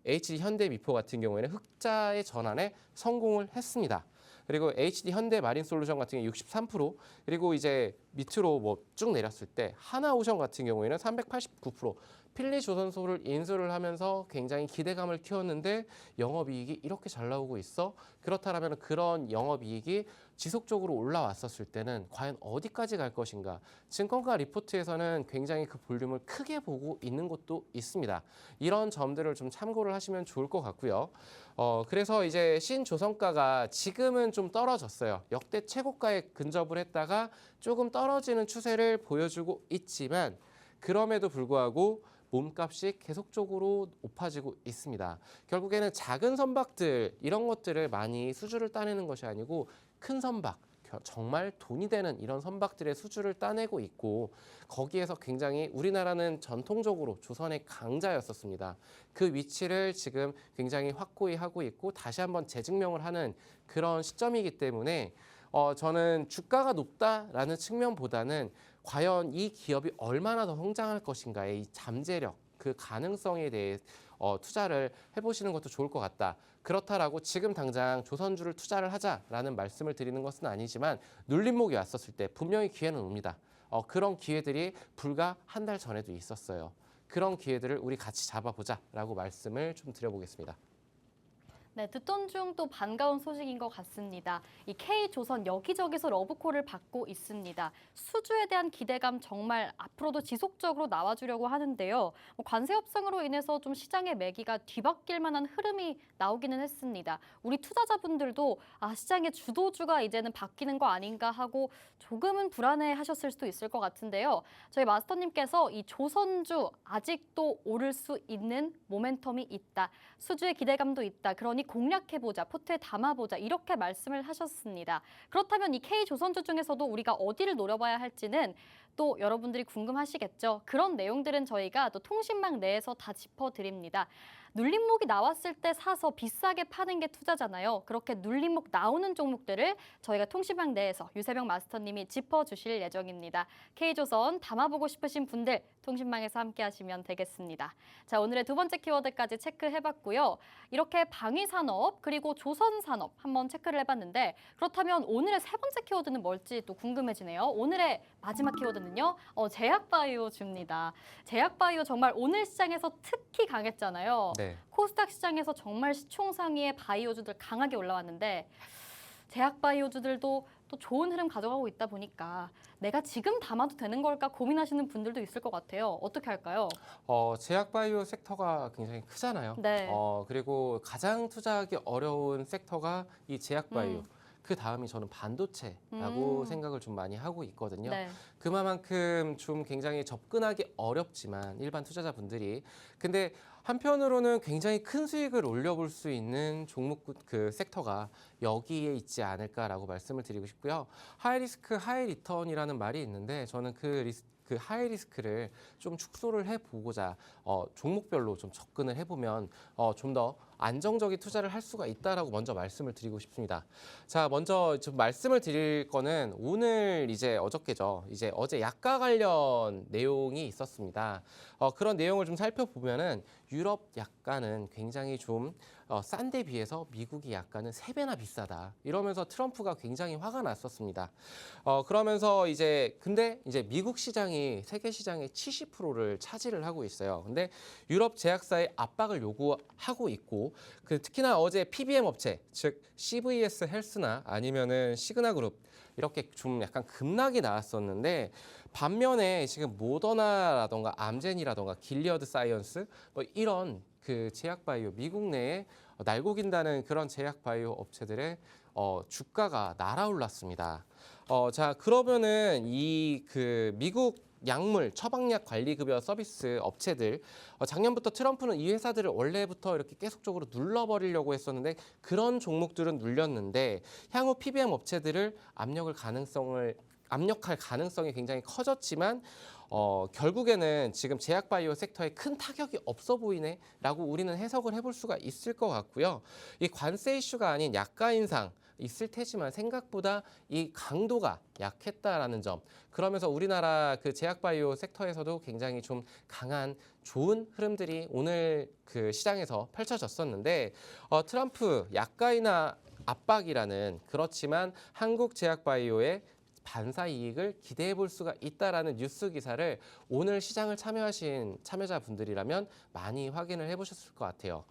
HD 현대미포 같은 경우에는 흑자의 전환에 성공을 했습니다. 그리고 HD 현대마린솔루션 같은 경우 63%, 그리고 이제 밑으로 뭐 쭉 내렸을 때 하나오션 같은 경우에는 389%, 필리조선소를 인수를 하면서 굉장히 기대감을 키웠는데 영업이익이 이렇게 잘 나오고 있어? 그렇다면 그런 영업이익이 지속적으로 올라왔었을 때는 과연 어디까지 갈 것인가? 증권가 리포트에서는 굉장히 그 볼륨을 크게 보고 있는 곳도 있습니다. 이런 점들을 좀 참고를 하시면 좋을 것 같고요. 그래서 이제 신조선가가 지금은 좀 떨어졌어요. 역대 최고가에 근접을 했다가 조금 떨어지는 추세를 보여주고 있지만, 그럼에도 불구하고 몸값이 계속적으로 높아지고 있습니다. 결국에는 작은 선박들 이런 것들을 많이 수주를 따내는 것이 아니고 큰 선박, 정말 돈이 되는 이런 선박들의 수주를 따내고 있고, 거기에서 굉장히 우리나라는 전통적으로 조선의 강자였었습니다. 그 위치를 지금 굉장히 확고히 하고 있고 다시 한번 재증명을 하는 그런 시점이기 때문에 저는 주가가 높다라는 측면보다는 과연 이 기업이 얼마나 더 성장할 것인가의 이 잠재력, 그 가능성에 대해 투자를 해보시는 것도 좋을 것 같다. 그렇다라고 지금 당장 조선주를 투자를 하자라는 말씀을 드리는 것은 아니지만 눌림목이 왔었을 때 분명히 기회는 옵니다. 그런 기회들이 불과 한 달 전에도 있었어요. 그런 기회들을 우리 같이 잡아보자라고 말씀을 좀 드려보겠습니다. 네, 듣던 중 또 반가운 소식인 것 같습니다. 이 K조선 여기저기서 러브콜을 받고 있습니다. 수주에 대한 기대감 정말 앞으로도 지속적으로 나와주려고 하는데요. 관세 협상으로 인해서 좀 시장의 매기가 뒤바뀔 만한 흐름이 나오기는 했습니다. 우리 투자자분들도 시장의 주도주가 이제는 바뀌는 거 아닌가 하고 조금은 불안해하셨을 수도 있을 것 같은데요. 저희 마스터님께서 이 조선주 아직도 오를 수 있는 모멘텀이 있다. 수주의 기대감도 있다. 그러니 공략해보자, 포트에 담아보자 이렇게 말씀을 하셨습니다. 그렇다면 이 K조선주 중에서도 우리가 어디를 노려봐야 할지는 또 여러분들이 궁금하시겠죠. 그런 내용들은 저희가 또 통신망 내에서 다 짚어드립니다. 눌림목이 나왔을 때 사서 비싸게 파는 게 투자잖아요. 그렇게 눌림목 나오는 종목들을 저희가 통신망 내에서 유세병 마스터님이 짚어주실 예정입니다. K조선 담아보고 싶으신 분들 통신망에서 함께 하시면 되겠습니다. 자, 오늘의 두 번째 키워드까지 체크해봤고요. 이렇게 방위산업 그리고 조선산업 한번 체크를 해봤는데 그렇다면 오늘의 세 번째 키워드는 뭘지 또 궁금해지네요. 오늘의 마지막 키워드는요. 제약바이오주입니다. 제약바이오 정말 오늘 시장에서 특히 강했잖아요. 네. 코스닥 시장에서 정말 시총상위의 바이오주들 강하게 올라왔는데 제약바이오주들도 또 좋은 흐름 가져가고 있다 보니까 내가 지금 담아도 되는 걸까 고민하시는 분들도 있을 것 같아요. 어떻게 할까요? 제약바이오 섹터가 굉장히 크잖아요. 네. 그리고 가장 투자하기 어려운 섹터가 이 제약바이오. 음. 그 다음이 저는 반도체라고 음. 생각을 좀 많이 하고 있거든요. 네. 그만큼 좀 굉장히 접근하기 어렵지만 일반 투자자분들이 근데 한편으로는 굉장히 큰 수익을 올려볼 수 있는 종목 그 섹터가 여기에 있지 않을까라고 말씀을 드리고 싶고요. 하이 리스크 하이 리턴이라는 말이 있는데 저는 그 하이 리스크를 좀 축소를 해보고자 종목별로 좀 접근을 해보면 좀 더 안정적인 투자를 할 수가 있다라고 먼저 말씀을 드리고 싶습니다. 자, 먼저 좀 말씀을 드릴 거는 오늘 이제 어저께죠. 이제 어제 약가 관련 내용이 있었습니다. 그런 내용을 좀 살펴보면은 유럽 약가는 굉장히 좀 싼 데 비해서 미국이 약가는 3배나 비싸다. 이러면서 트럼프가 굉장히 화가 났었습니다. 그러면서 근데 이제 미국 시장이 세계 시장의 70%를 차지를 하고 있어요. 근데 유럽 제약사의 압박을 요구하고 있고 특히나 어제 PBM 업체, 즉 CVS 헬스나 아니면은 시그나그룹 이렇게 좀 약간 급락이 나왔었는데 반면에 지금 모더나라던가 암젠이라던가 길리어드 사이언스 뭐 이런 그 제약바이오 미국 내에 날고긴다는 그런 제약바이오 업체들의 주가가 날아올랐습니다. 자, 그러면은 미국 약물, 처방약 관리급여 서비스 업체들 작년부터 트럼프는 이 회사들을 원래부터 이렇게 계속적으로 눌러버리려고 했었는데 그런 종목들은 눌렸는데 향후 PBM 업체들을 압력할 가능성이 굉장히 커졌지만 결국에는 지금 제약바이오 섹터에 큰 타격이 없어 보이네라고 우리는 해석을 해볼 수가 있을 것 같고요. 이 관세 이슈가 아닌 약가 인상 있을 테지만 생각보다 이 강도가 약했다라는 점. 그러면서 우리나라 그 제약바이오 섹터에서도 굉장히 좀 강한 좋은 흐름들이 오늘 그 시장에서 펼쳐졌었는데 트럼프 약가 인하 압박이라는 그렇지만 한국 제약바이오의 반사 이익을 기대해 볼 수가 있다라는 뉴스 기사를 오늘 시장을 참여하신 참여자분들이라면 많이 확인을 해보셨을 것 같아요.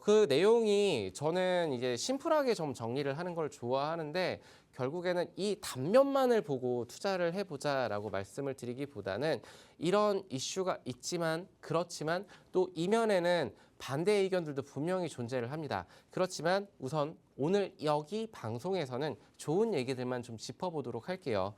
그 내용이 저는 이제 심플하게 좀 정리를 하는 걸 좋아하는데 결국에는 이 단면만을 보고 투자를 해보자라고 말씀을 드리기보다는 이런 이슈가 있지만 그렇지만 또 이면에는 반대 의견들도 분명히 존재를 합니다. 그렇지만 우선 오늘 여기 방송에서는 좋은 얘기들만 좀 짚어보도록 할게요.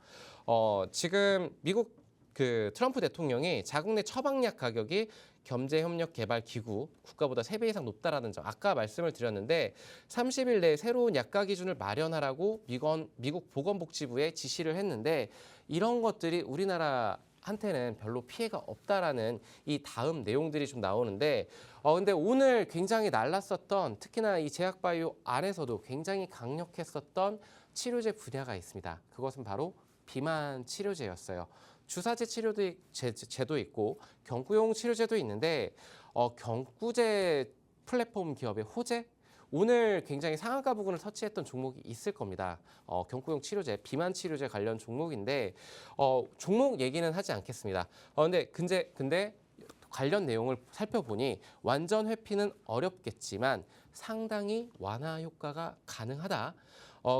지금 미국 그 트럼프 대통령이 자국 내 처방약 가격이 경제협력개발기구 국가보다 3배 이상 높다라는 점 아까 말씀을 드렸는데 30일 내에 새로운 약가 기준을 마련하라고 미국 보건복지부에 지시를 했는데 이런 것들이 우리나라한테는 별로 피해가 없다라는 이 다음 내용들이 좀 나오는데 근데 오늘 굉장히 날랐었던 특히나 이 제약바이오 안에서도 굉장히 강력했었던 치료제 분야가 있습니다. 그것은 바로 비만 치료제였어요. 주사제 제도 있고 경구용 치료제도 있는데 경구제 플랫폼 기업의 호재 오늘 굉장히 상한가 부근을 터치했던 종목이 있을 겁니다. 경구용 치료제, 비만 치료제 관련 종목인데 종목 얘기는 하지 않겠습니다. 근데 관련 내용을 살펴보니 완전 회피는 어렵겠지만 상당히 완화 효과가 가능하다.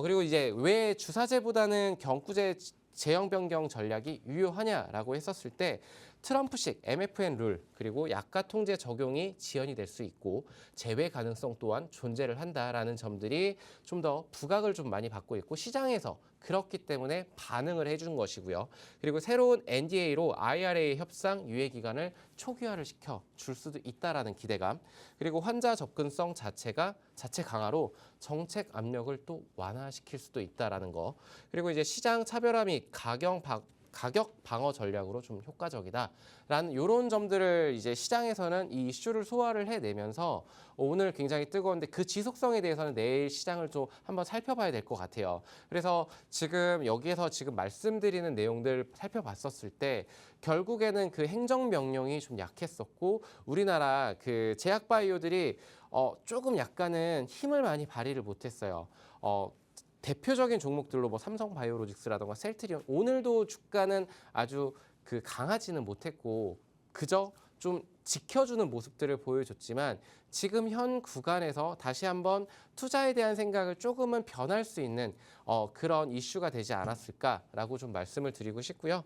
그리고 이제 왜 주사제보다는 경구제 제형 변경 전략이 유효하냐라고 했었을 때 트럼프식 MFN 룰 그리고 약가 통제 적용이 지연이 될 수 있고 제외 가능성 또한 존재를 한다라는 점들이 좀 더 부각을 좀 많이 받고 있고 시장에서 그렇기 때문에 반응을 해준 것이고요. 그리고 새로운 NDA로 IRA 협상 유예 기간을 초기화를 시켜 줄 수도 있다라는 기대감. 그리고 환자 접근성 자체 강화로 정책 압력을 또 완화시킬 수도 있다라는 거. 그리고 이제 시장 차별화 및 가격 방어 전략으로 좀 효과적이다라는 이런 점들을 이제 시장에서는 이 이슈를 소화를 해내면서 오늘 굉장히 뜨거운데 그 지속성에 대해서는 내일 시장을 좀 한번 살펴봐야 될 것 같아요. 그래서 지금 여기에서 지금 말씀드리는 내용들 살펴봤었을 때 결국에는 그 행정명령이 좀 약했었고 우리나라 그 제약바이오들이 조금 약간은 힘을 많이 발휘를 못했어요. 대표적인 종목들로 뭐 삼성바이오로직스라든가 셀트리온 오늘도 주가는 아주 그 강하지는 못했고 그저 좀 지켜주는 모습들을 보여줬지만 지금 현 구간에서 다시 한번 투자에 대한 생각을 조금은 변할 수 있는 그런 이슈가 되지 않았을까라고 좀 말씀을 드리고 싶고요.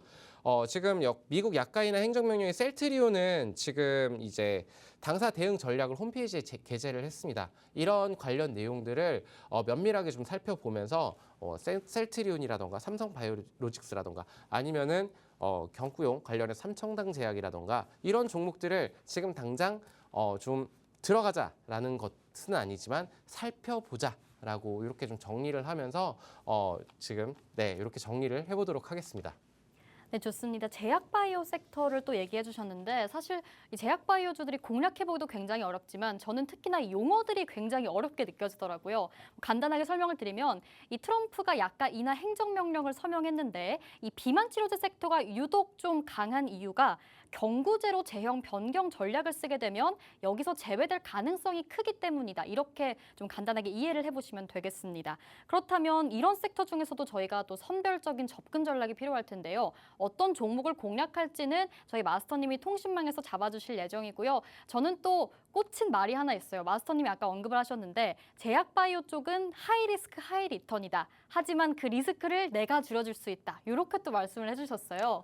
지금 미국 약가이나 행정명령의 셀트리온은 지금 이제 당사 대응 전략을 홈페이지에 게재를 했습니다. 이런 관련 내용들을 면밀하게 좀 살펴보면서 셀트리온이라던가 삼성바이오로직스라던가 아니면은 경구용 관련해 삼청당제약이라던가 이런 종목들을 지금 당장 좀 들어가자라는 것은 아니지만 살펴보자라고 이렇게 좀 정리를 하면서 지금 이렇게 정리를 해보도록 하겠습니다. 네, 좋습니다. 제약바이오 섹터를 또 얘기해 주셨는데 사실 이 제약바이오주들이 공략해보기도 굉장히 어렵지만 저는 특히나 이 용어들이 굉장히 어렵게 느껴지더라고요. 간단하게 설명을 드리면 이 트럼프가 약가 인하 행정명령을 서명했는데 이 비만치료제 섹터가 유독 좀 강한 이유가 경구제로 제형 변경 전략을 쓰게 되면 여기서 제외될 가능성이 크기 때문이다. 이렇게 좀 간단하게 이해를 해보시면 되겠습니다. 그렇다면 이런 섹터 중에서도 저희가 또 선별적인 접근 전략이 필요할 텐데요. 어떤 종목을 공략할지는 저희 마스터님이 통신망에서 잡아주실 예정이고요. 저는 또 꽂힌 말이 하나 있어요. 마스터님이 아까 언급을 하셨는데 제약바이오 쪽은 하이 리스크 하이 리턴이다. 하지만 그 리스크를 내가 줄여줄 수 있다. 이렇게 또 말씀을 해주셨어요.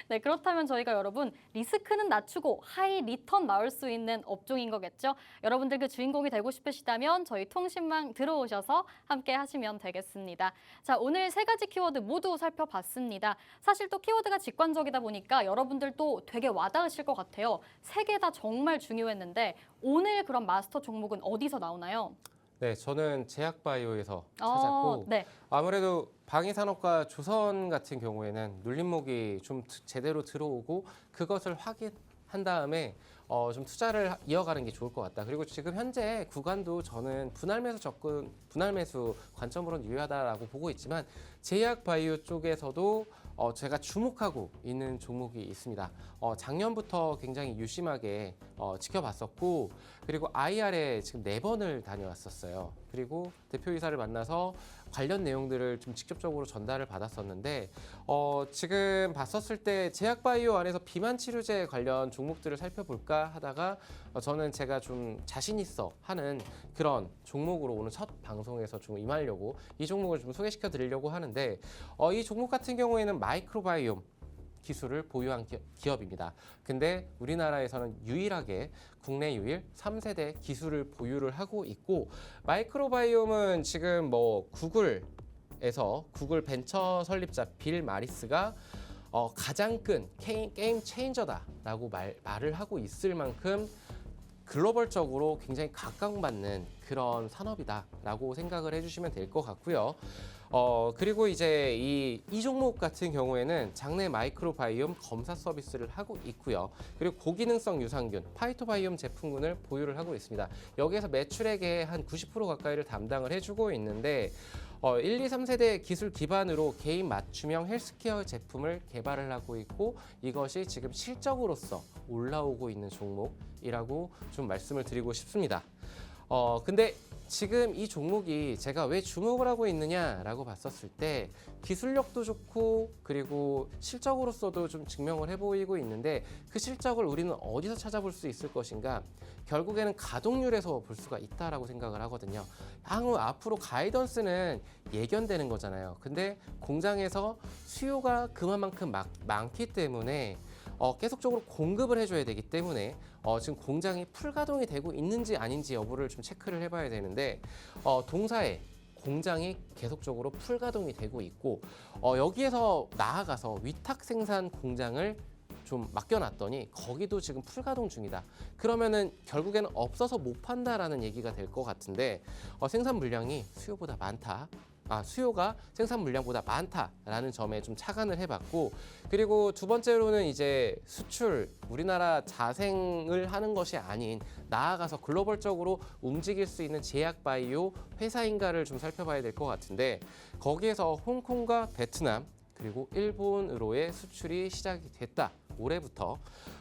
네, 그렇다면 저희가 여러분 리스크는 낮추고 하이 리턴 나올 수 있는 업종인 거겠죠? 여러분들 그 주인공이 되고 싶으시다면 저희 통신망 들어오셔서 함께 하시면 되겠습니다. 자, 오늘 세 가지 키워드 모두 살펴봤습니다. 사실 또 키워드가 직관적이다 보니까 여러분들도 되게 와닿으실 것 같아요. 세 개 다 정말 중요했는데 오늘 그럼 마스터 종목은 어디서 나오나요? 네, 저는 제약바이오에서 찾았고 네. 아무래도 방위산업과 조선 같은 경우에는 눌림목이 좀 제대로 들어오고 그것을 확인한 다음에 좀 투자를 이어가는 게 좋을 것 같다. 그리고 지금 현재 구간도 저는 분할 매수 관점으로는 유효하다라고 보고 있지만 제약바이오 쪽에서도 제가 주목하고 있는 종목이 있습니다. 작년부터 굉장히 유심하게 지켜봤었고 그리고 IR에 지금 4번을 다녀왔었어요. 그리고 대표이사를 만나서 관련 내용들을 좀 직접적으로 전달을 받았었는데 지금 봤었을 때 제약바이오 안에서 비만 치료제 관련 종목들을 살펴볼까 하다가 저는 제가 좀 자신 있어 하는 그런 종목으로 오늘 첫 방송에서 좀 임하려고 이 종목을 좀 소개시켜 드리려고 하는데 이 종목 같은 경우에는 마이크로바이옴 기술을 보유한 기업입니다. 근데 우리나라에서는 유일하게 국내 유일 3세대 기술을 보유를 하고 있고 마이크로바이옴은 지금 뭐 구글에서 구글 벤처 설립자 빌 마리스가 가장 큰 게임 체인저다라고 말을 하고 있을 만큼 글로벌적으로 굉장히 각광받는 그런 산업이다라고 생각을 해주시면 될 것 같고요. 그리고 이제 이 종목 같은 경우에는 장내 마이크로바이옴 검사 서비스를 하고 있고요. 그리고 고기능성 유산균, 파이토바이옴 제품군을 보유를 하고 있습니다. 여기에서 매출액의 한 90% 가까이를 담당을 해주고 있는데 1, 2, 3세대 기술 기반으로 개인 맞춤형 헬스케어 제품을 개발을 하고 있고 이것이 지금 실적으로서 올라오고 있는 종목이라고 좀 말씀을 드리고 싶습니다. 근데 지금 이 종목이 제가 왜 주목을 하고 있느냐라고 봤었을 때 기술력도 좋고 그리고 실적으로서도 좀 증명을 해 보이고 있는데 그 실적을 우리는 어디서 찾아볼 수 있을 것인가? 결국에는 가동률에서 볼 수가 있다라고 생각을 하거든요. 향후 앞으로 가이던스는 예견되는 거잖아요. 근데 공장에서 수요가 그만큼 많기 때문에 계속적으로 공급을 해줘야 되기 때문에 지금 공장이 풀가동이 되고 있는지 아닌지 여부를 좀 체크를 해봐야 되는데 동사에 공장이 계속적으로 풀가동이 되고 있고 여기에서 나아가서 위탁 생산 공장을 좀 맡겨놨더니 거기도 지금 풀가동 중이다. 그러면은 결국에는 없어서 못 판다라는 얘기가 될 것 같은데 생산 물량이 수요보다 많다. 수요가 생산 물량보다 많다라는 점에 좀 착안을 해봤고, 그리고 두 번째로는 이제 수출, 우리나라 자생을 하는 것이 아닌 나아가서 글로벌적으로 움직일 수 있는 제약 바이오 회사인가를 좀 살펴봐야 될 것 같은데, 거기에서 홍콩과 베트남 그리고 일본으로의 수출이 시작이 됐다. 올해부터.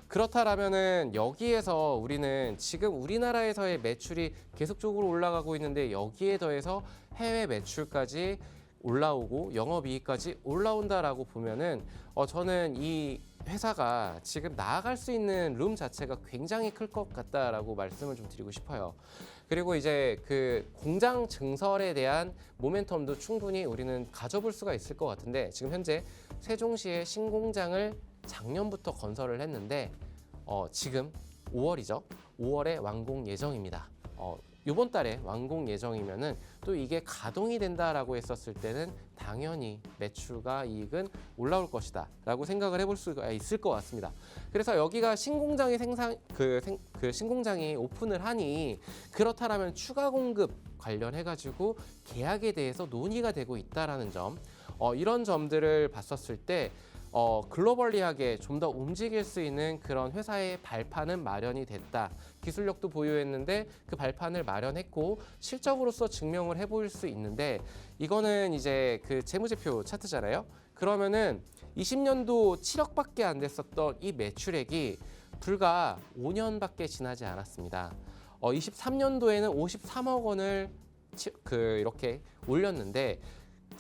그렇다라면은 여기에서 우리는 지금 우리나라에서의 매출이 계속적으로 올라가고 있는데 여기에 더해서 해외 매출까지 올라오고 영업이익까지 올라온다라고 보면은 저는 이 회사가 지금 나아갈 수 있는 룸 자체가 굉장히 클 것 같다라고 말씀을 좀 드리고 싶어요. 그리고 이제 그 공장 증설에 대한 모멘텀도 충분히 우리는 가져볼 수가 있을 것 같은데, 지금 현재 세종시에 신공장을 작년부터 건설을 했는데 지금 5월이죠. 5월에 완공 예정입니다. 이번 달에 완공 예정이면은 또 이게 가동이 된다라고 했었을 때는 당연히 매출과 이익은 올라올 것이다라고 생각을 해볼 수가 있을 것 같습니다. 그래서 여기가 신공장이 신공장이 오픈을 하니 그렇다라면 추가 공급 관련해가지고 계약에 대해서 논의가 되고 있다라는 점, 이런 점들을 봤었을 때. 글로벌리하게 좀 더 움직일 수 있는 그런 회사의 발판은 마련이 됐다. 기술력도 보유했는데 그 발판을 마련했고 실적으로서 증명을 해보일 수 있는데, 이거는 이제 그 재무제표 차트잖아요. 그러면은 20년도 7억밖에 안 됐었던 이 매출액이 불과 5년밖에 지나지 않았습니다. 23년도에는 53억 원을 이렇게 올렸는데,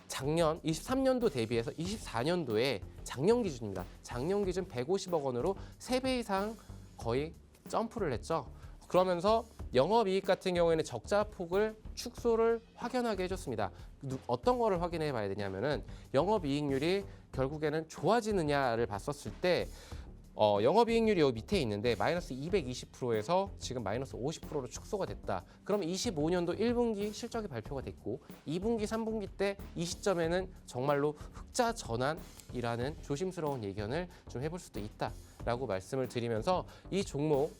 작년 23년도 대비해서 24년도에 작년 기준입니다. 작년 기준 150억 원으로 3배 이상 거의 점프를 했죠. 그러면서 영업이익 같은 경우에는 적자 폭을 축소를 확연하게 해줬습니다. 어떤 거를 확인해 봐야 되냐면은 영업이익률이 결국에는 좋아지느냐를 봤었을 때 영업이익률이 여기 밑에 있는데 마이너스 220%에서 지금 마이너스 50%로 축소가 됐다. 그럼 25년도 1분기 실적이 발표가 됐고 2분기, 3분기 때 이 시점에는 정말로 흑자 전환이라는 조심스러운 예견을 좀 해볼 수도 있다라고 말씀을 드리면서, 이 종목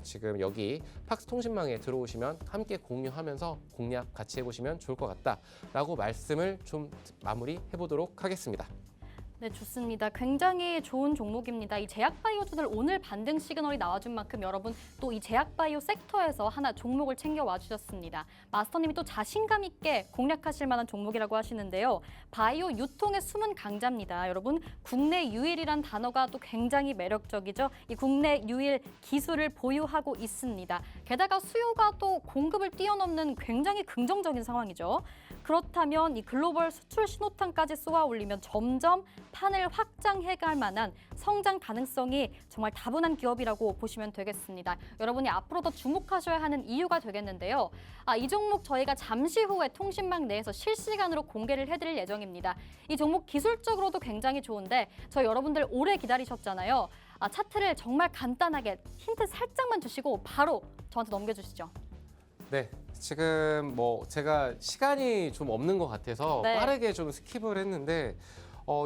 지금 여기 팍스통신망에 들어오시면 함께 공유하면서 공략 같이 해보시면 좋을 것 같다라고 말씀을 좀 마무리해 보도록 하겠습니다. 네, 좋습니다. 굉장히 좋은 종목입니다. 이 제약바이오주들 오늘 반등 시그널이 나와준 만큼 여러분 또 이 제약바이오 섹터에서 하나 종목을 챙겨와 주셨습니다. 마스터님이 또 자신감 있게 공략하실 만한 종목이라고 하시는데요. 바이오 유통의 숨은 강자입니다. 여러분, 국내 유일이란 단어가 또 굉장히 매력적이죠. 이 국내 유일 기술을 보유하고 있습니다. 게다가 수요가 또 공급을 뛰어넘는 굉장히 긍정적인 상황이죠. 그렇다면 이 글로벌 수출 신호탄까지 쏘아 올리면 점점 판을 확장해갈 만한 성장 가능성이 정말 다분한 기업이라고 보시면 되겠습니다. 여러분이 앞으로 더 주목하셔야 하는 이유가 되겠는데요. 이 종목 저희가 잠시 후에 통신망 내에서 실시간으로 공개를 해드릴 예정입니다. 이 종목 기술적으로도 굉장히 좋은데 저희 여러분들 오래 기다리셨잖아요. 차트를 정말 간단하게 힌트 살짝만 주시고 바로 저한테 넘겨주시죠. 네, 지금 제가 시간이 좀 없는 것 같아서 네. 빠르게 좀 스킵을 했는데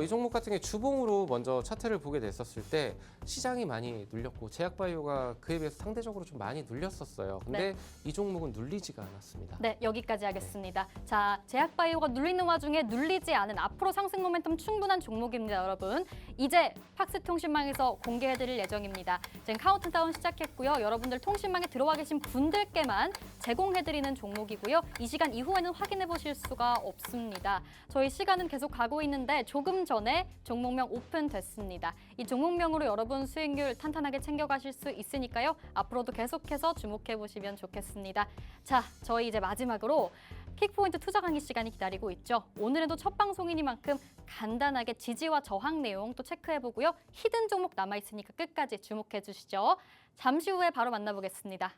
이 종목 같은 게 주봉으로 먼저 차트를 보게 됐었을 때 시장이 많이 눌렸고 제약바이오가 그에 비해서 상대적으로 좀 많이 눌렸었어요. 근데 이 종목은 눌리지가 않았습니다. 네, 여기까지 하겠습니다. 자, 제약바이오가 눌리는 와중에 눌리지 않은 앞으로 상승 모멘텀 충분한 종목입니다, 여러분. 이제 팍스통신망에서 공개해드릴 예정입니다. 지금 카운트다운 시작했고요. 여러분들 통신망에 들어와 계신 분들께만 제공해드리는 종목이고요. 이 시간 이후에는 확인해보실 수가 없습니다. 저희 시간은 계속 가고 있는데 조금 전에 종목명 오픈됐습니다. 이 종목명으로 여러분 수익률 탄탄하게 챙겨가실 수 있으니까요. 앞으로도 계속해서 주목해보시면 좋겠습니다. 자, 저희 이제 마지막으로 킥포인트 투자 강의 시간이 기다리고 있죠. 오늘은 첫 방송이니만큼 간단하게 지지와 저항 내용 또 체크해보고요. 히든 종목 남아있으니까 끝까지 주목해주시죠. 잠시 후에 바로 만나보겠습니다.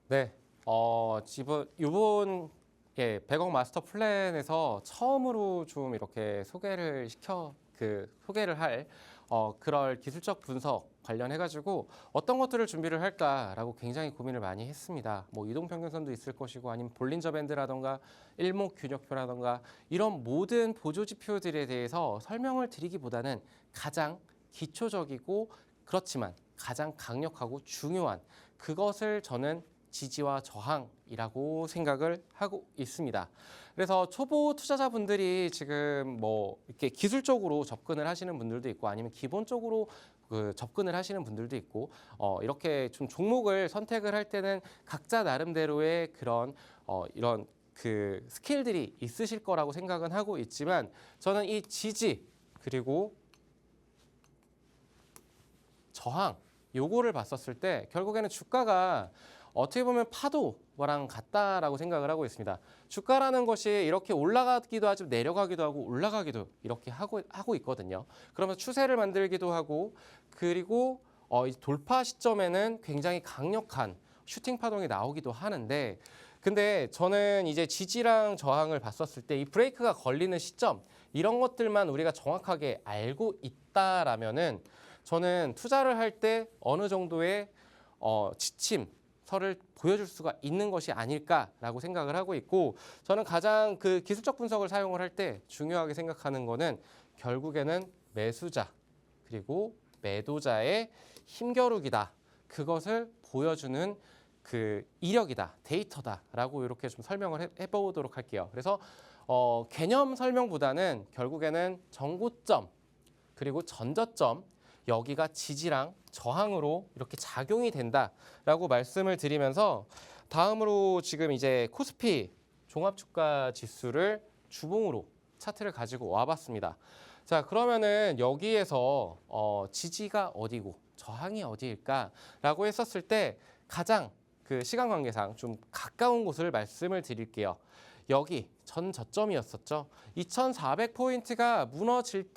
네, 이번 100억 마스터 플랜에서 처음으로 좀 이렇게 소개를 할 그럴 기술적 분석 관련해가지고 어떤 것들을 준비를 할까라고 굉장히 고민을 많이 했습니다. 뭐 이동평균선도 있을 것이고 아니면 볼린저 밴드라던가 일목균형표라던가 이런 모든 보조 지표들에 대해서 설명을 드리기보다는 가장 기초적이고 그렇지만 가장 강력하고 중요한 그것을 저는 지지와 저항이라고 생각을 하고 있습니다. 그래서 초보 투자자분들이 지금 뭐 이렇게 기술적으로 접근을 하시는 분들도 있고 아니면 기본적으로 접근을 하시는 분들도 있고 이렇게 좀 종목을 선택을 할 때는 각자 나름대로의 그런 이런 그 스킬들이 있으실 거라고 생각은 하고 있지만 저는 이 지지 그리고 저항 요거를 봤었을 때 결국에는 주가가 어떻게 보면 파도랑 같다라고 생각을 하고 있습니다. 주가라는 것이 이렇게 올라가기도 하고 내려가기도 하고 올라가기도 이렇게 하고 있거든요. 그러면서 추세를 만들기도 하고 그리고 이 돌파 시점에는 굉장히 강력한 슈팅 파동이 나오기도 하는데 근데 저는 이제 지지랑 저항을 봤었을 때 이 브레이크가 걸리는 시점 이런 것들만 우리가 정확하게 알고 있다라면은 저는 투자를 할 때 어느 정도의 지침서를 보여줄 수가 있는 것이 아닐까라고 생각을 하고 있고 저는 가장 그 기술적 분석을 사용을 할 때 중요하게 생각하는 거는 결국에는 매수자 그리고 매도자의 힘겨루기다. 그것을 보여주는 그 이력이다, 데이터다라고 이렇게 좀 설명을 해보도록 할게요. 그래서 개념 설명보다는 결국에는 전고점 그리고 전저점 여기가 지지랑 저항으로 이렇게 작용이 된다라고 말씀을 드리면서 다음으로 지금 이제 코스피 종합주가 지수를 주봉으로 차트를 가지고 와봤습니다. 자, 그러면은 여기에서 지지가 어디고 저항이 어디일까라고 했었을 때 가장 그 시간 관계상 좀 가까운 곳을 말씀을 드릴게요. 여기 전 저점이었었죠. 2,400포인트가 무너질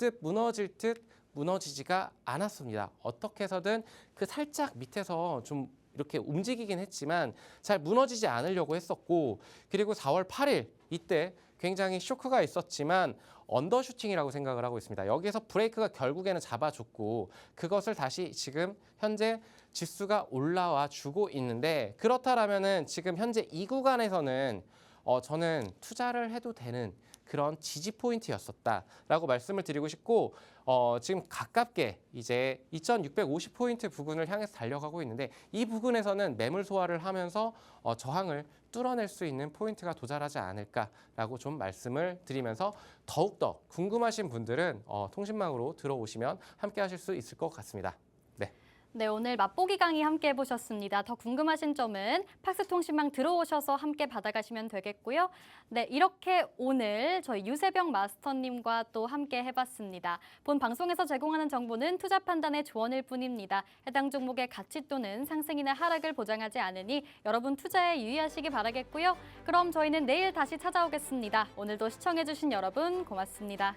듯 무너지지가 않았습니다. 어떻게 해서든 그 살짝 밑에서 좀 이렇게 움직이긴 했지만 잘 무너지지 않으려고 했었고 그리고 4월 8일 이때 굉장히 쇼크가 있었지만 언더슈팅이라고 생각을 하고 있습니다. 여기에서 브레이크가 결국에는 잡아줬고 그것을 다시 지금 현재 지수가 올라와 주고 있는데 그렇다라면은 지금 현재 이 구간에서는 저는 투자를 해도 되는 그런 지지 포인트였었다라고 말씀을 드리고 싶고 지금 가깝게 이제 2,650포인트 부근을 향해서 달려가고 있는데 이 부근에서는 매물 소화를 하면서 저항을 뚫어낼 수 있는 포인트가 도달하지 않을까라고 좀 말씀을 드리면서 더욱더 궁금하신 분들은 통신망으로 들어오시면 함께 하실 수 있을 것 같습니다. 네, 오늘 맛보기 강의 함께 해보셨습니다. 더 궁금하신 점은 팍스통신망 들어오셔서 함께 받아가시면 되겠고요. 네, 이렇게 오늘 저희 유세병 마스터님과 또 함께 해봤습니다. 본 방송에서 제공하는 정보는 투자 판단의 조언일 뿐입니다. 해당 종목의 가치 또는 상승이나 하락을 보장하지 않으니 여러분 투자에 유의하시기 바라겠고요. 그럼 저희는 내일 다시 찾아오겠습니다. 오늘도 시청해주신 여러분 고맙습니다.